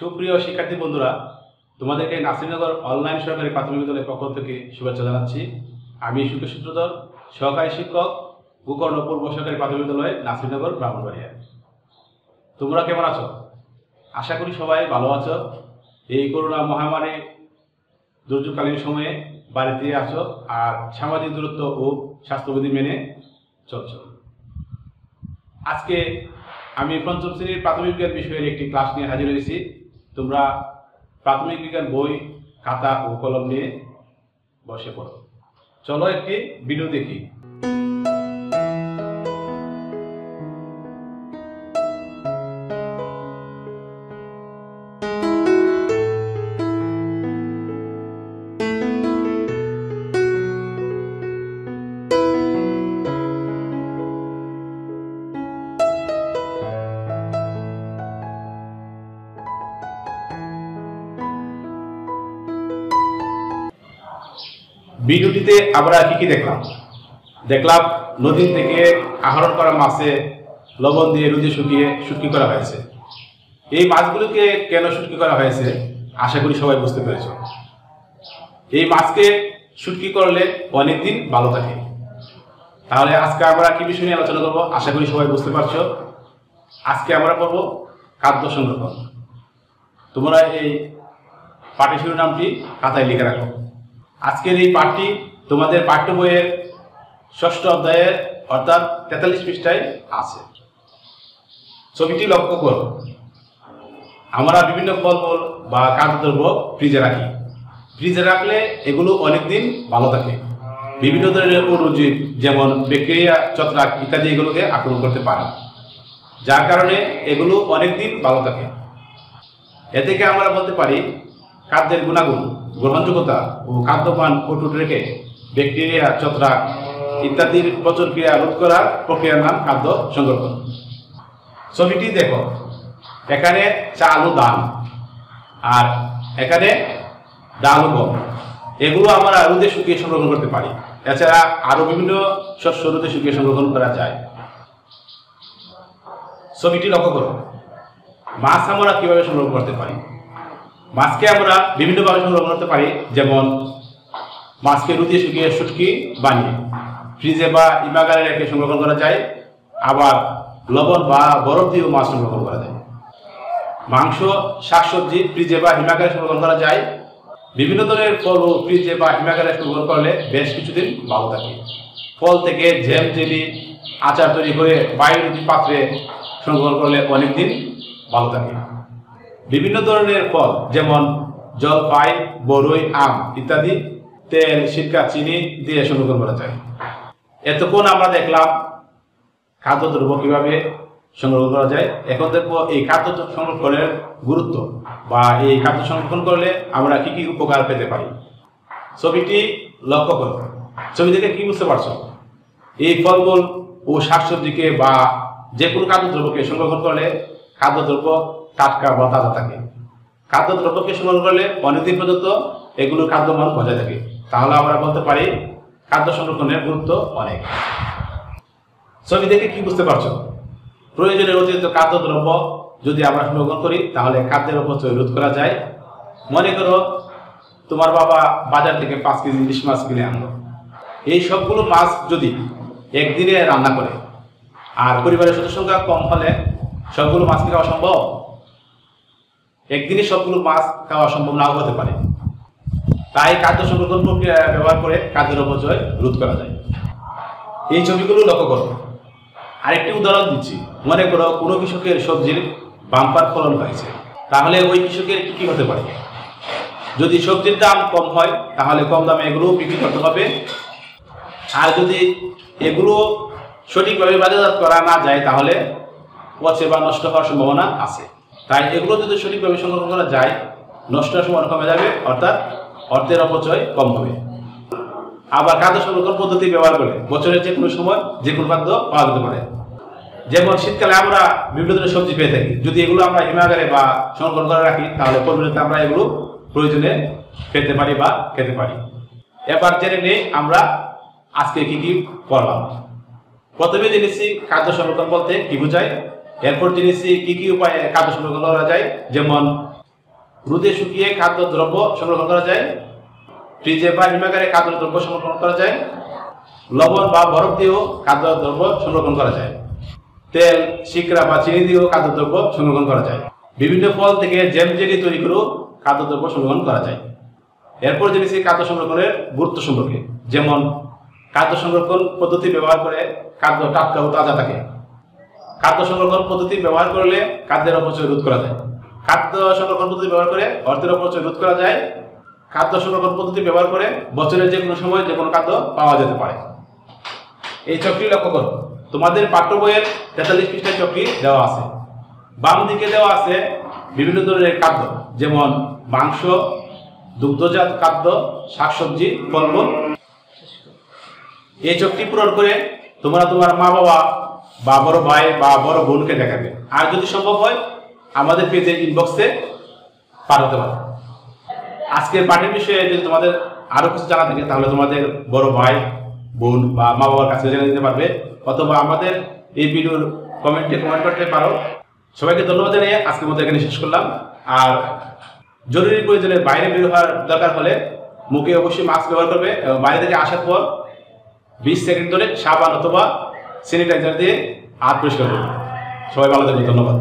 সুপ্রিয় শিক্ষার্থী বন্ধুরা, তোমাদেরকে নাসিরনগর অনলাইন সরকারি প্রাথমিক বিদ্যালয়ের পক্ষ থেকে শুভেচ্ছা জানাচ্ছি। আমি সুকেশ সূত্রধর, সহকারী শিক্ষক, গোকর্ণ পূর্ব সরকারি প্রাথমিক বিদ্যালয়, নাসিরনগর, ব্রাহ্মণবাড়িয়া। তোমরা কেমন আছো? আশা করি সবাই ভালো আছো। এই করোনা মহামারী দুর্যোগকালীন সময়ে বাড়িতে আছো আর সামাজিক দূরত্ব ও স্বাস্থ্যবিধি মেনে চলছো। আজকে আমি পঞ্চম শ্রেণীর প্রাথমিক বিজ্ঞান বিষয়ের একটি ক্লাস নিয়ে হাজির হয়েছি। তোমরা প্রাথমিক বিজ্ঞান বই, খাতা ও কলম নিয়ে বসে পড়ো। চলো একটি ভিডিও দেখি। ভিডিওটিতে আমরা কি দেখলাম নদী থেকে আহরণ করা মাছে লবণ দিয়ে রোদে শুকিয়ে শুটকি করা হয়েছে। এই মাছগুলোকে কেন শুটকি করা হয়েছে আশা করি সবাই বুঝতে পেরেছ। এই মাছকে শুটকি করলে অনেকদিন ভালো থাকে। তাহলে আজকে আমরা কি বিষয় নিয়ে আলোচনা করবো আশা করি সবাই বুঝতে পারছো। আজকে আমরা পড়ব খাদ্য সংরক্ষণ। তোমরা এই পাঠের শিরোনামটি খাতায় লিখে রাখো। আজকের এই পাঠটি তোমাদের পাঠ্য বইয়ের ৬ষ্ঠ অধ্যায়ের অর্থাৎ ৪৩ পৃষ্ঠায় আছে। ছবিটি লক্ষ্য করো। আমরা বিভিন্ন ফলমূল বা খাদ্যদ্রব্য ফ্রিজে রাখি। ফ্রিজে রাখলে এগুলো অনেকদিন ভালো থাকে। বিভিন্ন ধরনের অণুজীব যেমন ব্যাকটেরিয়া, ছত্রাক ইত্যাদি এগুলোকে আক্রমণ করতে পারে, যার কারণে এগুলো অনেকদিন ভালো থাকে। এ থেকে আমরা বলতে পারি খাদ্যের গুণাগুণ, গ্রহণযোগ্যতা ও খাদ্যপান অটুট রেখে ব্যাকটেরিয়া, ছত্রাক ইত্যাদির পচন ক্রিয়া রোধ করার প্রক্রিয়ার নাম খাদ্য সংরক্ষণ। ছবিটি দেখো, এখানে চাল ও ধান আর এখানে ডাল ও গম। এগুলো আমরা রোদে শুকিয়ে সংরক্ষণ করতে পারি। এছাড়া আরো বিভিন্ন শস্য রোদে শুকিয়ে সংরক্ষণ করা যায়। ছবিটি লক্ষ্য করো। মাছ আমরা কিভাবে সংরক্ষণ করতে পারি? মাছকে আমরা বিভিন্নভাবে সংরক্ষণ করতে পারি, যেমন মাছকে রোদে শুকিয়ে শুটকি বানিয়ে ফ্রিজে বা হিমাগারে রেখে সংরক্ষণ করা যায়। আবার লবণ বা বরফ দিয়েও মাছ সংরক্ষণ করা যায়। মাংস, শাকসবজি ফ্রিজে বা হিমাগারে সংরক্ষণ করা যায়। বিভিন্ন ধরনের ফল ও ফ্রিজে বা হিমাগারে সংরক্ষণ করলে বেশ কিছুদিন ভালো থাকে। ফল থেকে জ্যাম, জেলি, আচার তৈরি করে বায়ুরোধী পাত্রে সংরক্ষণ করলে অনেকদিন ভালো থাকে। বিভিন্ন ধরনের ফল যেমন জলপাই, বরই, আম ইত্যাদি তেল, সিরকা, চিনি দিয়ে সংরক্ষণ করা যায়। এতক্ষণ আমরা দেখলাম খাদ্যদ্রব্য কিভাবে সংরক্ষণ করা যায়। এখন দেখবো এই খাদ্য সংরক্ষণের গুরুত্ব বা এই খাদ্য সংরক্ষণ করলে আমরা কি কি উপকার পেতে পারি। ছবিটি লক্ষ্য করো। ছবি থেকে কি বুঝতে পারছো? এই ফলমূল ও শাকসবজিকে বা যে কোনো খাদ্যদ্রব্যকে সংরক্ষণ করলে খাদ্যদ্রব্য টাটকা বা তাজা থাকে। খাদ্যদ্রব্যকে সংরক্ষণ করলে অনেকদিন পর্যন্ত এগুলোর খাদ্যমান বজায় থাকে। তাহলে আমরা বলতে পারি খাদ্য সংরক্ষণের গুরুত্ব অনেক। ছবি দেখে কি বুঝতে পারছো? প্রয়োজনের অতিরিক্ত খাদ্যদ্রব্য যদি আমরা সংরক্ষণ করি তাহলে খাদ্যের অপচয় রোধ করা যায়। মনে করো তোমার বাবা বাজার থেকে ৫ কেজি ইলিশ মাছ কিনে আনলো। এই সবগুলো মাছ যদি একদিনে রান্না করে আর পরিবারের সদস্য সংখ্যা কম হলে সবগুলো মাছ কি খাওয়া সম্ভব? একদিনে সবগুলো মাছ খাওয়া সম্ভব নাও হতে পারে। তাই খাদ্য সংরক্ষণ প্রক্রিয়া ব্যবহার করে খাদ্যের অপচয় রোধ করা যায়। এই ছবিগুলো লক্ষ্য করো। আরেকটি উদাহরণ দিচ্ছি। মনে করো কোনো কৃষকের সবজির বাম্পার ফলন হয়েছে, তাহলে ওই কৃষকের কি হতে পারে? যদি সবজির দাম কম হয় তাহলে কম দামে এগুলো বিক্রি করতে হবে। আর যদি এগুলো সঠিকভাবে বাজারজাত করা না যায় তাহলে পচে বা নষ্ট হওয়ার সম্ভাবনা আছে। তাই এগুলো যদি সঠিকভাবে সংরক্ষণ করা যায় নষ্ট হওয়ার সম্ভাবনা কমে যাবে, অর্থাৎ অর্থের অপচয় কম হবে। আবার খাদ্য সংরক্ষণ পদ্ধতি ব্যবহার করে বছরের যে কোনো সময় যে কোনো খাদ্য পাওয়া যেতে পারে। যেমন শীতকালে আমরা বিভিন্ন ধরনের সবজি পেয়ে থাকি। যদি এগুলো আমরা হিমাগারে বা সংরক্ষণ করে রাখি তাহলে পরিমাণে আমরা এগুলো প্রয়োজনে পেতে পারি বা খেতে পারি। এবার জেনে নেই আমরা আজকে কি কি পড়লাম। প্রথমে জেনেছি খাদ্য সংরক্ষণ বলতে কি বোঝায়। এরপর জেনেছি কি কি উপায়ে খাদ্য সংরক্ষণ করা যায়, যেমন রোদে শুকিয়ে খাদ্যদ্রব্য সংরক্ষণ করা যায়, ফ্রিজে বা হিমাগারে খাদ্যদ্রব্য সংরক্ষণ করা যায়, লবণ বা বরফ দিয়েও খাদ্যদ্রব্য সংরক্ষণ করা যায়, তেল, শিকড়া বা চিনি দিয়েও খাদ্যদ্রব্য সংরক্ষণ করা যায়, বিভিন্ন ফল থেকে জ্যাম জেলি তৈরি করেও খাদ্যদ্রব্য সংরক্ষণ করা যায়। এরপর জেনেছি খাদ্য সংরক্ষণের গুরুত্ব সম্পর্কে, যেমন খাদ্য সংরক্ষণ পদ্ধতি ব্যবহার করে খাদ্য টাটকা ও তাজা থাকে। খাদ্য সংরক্ষণ পদ্ধতি ব্যবহার করলে খাদ্যের অপচয় রোধ করা যায়। খাদ্য সংরক্ষণ পদ্ধতি ব্যবহার করে অর্থের অপচয় রোধ করা যায়। খাদ্য সংরক্ষণ পদ্ধতি ব্যবহার করে বছরের যে কোনো সময় যে কোনো খাদ্য পাওয়া যেতে পারে। এই চকটি লক্ষ্য করো, তোমাদের পাঠ্য বইয়ের 43 পৃষ্ঠায় চকটি দেওয়া আছে। বাম দিকে দেওয়া আছে বিভিন্ন ধরনের খাদ্য, যেমন মাংস, দুগ্ধজাত খাদ্য, শাকসবজি, ফলমূল। এই চকটি পূরণ করে তোমরা তোমার মা বাবা বা বড় ভাই বা বড় বোনকে দেখাবে, আর যদি সম্ভব হয় আমাদের পেজের ইনবক্সে পাঠাতে পারো। আজকের পাঠের বিষয়ে যদি তোমাদের আরো কিছু জানা থাকে তাহলে তোমাদের বড় ভাই বোন বা মা বাবার কাছে জেনে দিতে পারবে, অথবা আমাদের এই ভিডিওর কমেন্টে কমেন্ট করতে পারো। সবাইকে ধন্যবাদ জানিয়ে আজকের মতো এখানে শেষ করলাম। আর জরুরি প্রয়োজনে বাইরে বের হওয়ার দরকার হলে মুখে অবশ্যই মাস্ক ব্যবহার করবে এবং বাইরে থেকে আসার পর 20 সেকেন্ড ধরে সাবান অথবা স্যানিটাইজার দিয়ে হাত পরিষ্কার করবে। সবাই ভালো থাকবে, ধন্যবাদ।